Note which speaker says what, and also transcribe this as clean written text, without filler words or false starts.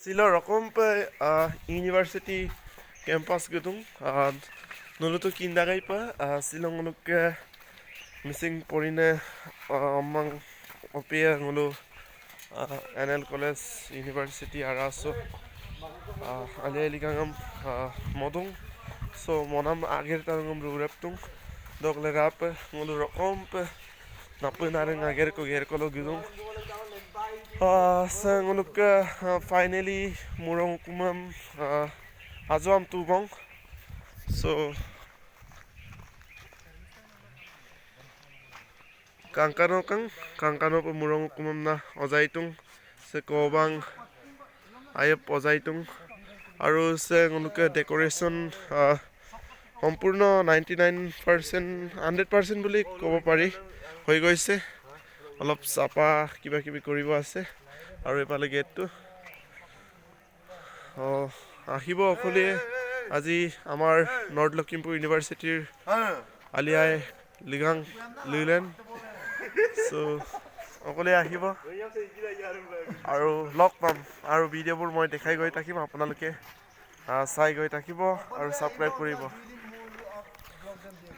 Speaker 1: Sila rokom pa university campus gedung nulu to kindagai pa silong nulu ke missing porine amang opia nulu NL College University araso ali ali kangam modung so monam agir tangam ruraptung dogle rap nulu rokom pa napu nareng agir ko ger ko lo gedung sang nulu ke finally murong kumam Azam tubong so kangkano pemurong kumam na ozaitung se kobang ayep ozaitung aru se ngunuke decoration সম্পূৰ্ণ 99% 100% বুলি ক'ব পাৰি হৈ গৈছে অলপ চাপা কিবা কিবি কৰিব আছে আৰু এফালে গেটটো আহিব অকলে আজি আমাৰ নৰ্থ লখিমপুৰ ইউনিভাৰ্চিটিৰ আলিয়াই লিগাং লুইলেন সো অকলে আহিব আৰু লগ পাম আৰু ভিডিঅ'বোৰ মই দেখাই গৈ থাকিম আপোনালোকে চাই গৈ থাকিব আৰু সাবস্ক্ৰাইব কৰিব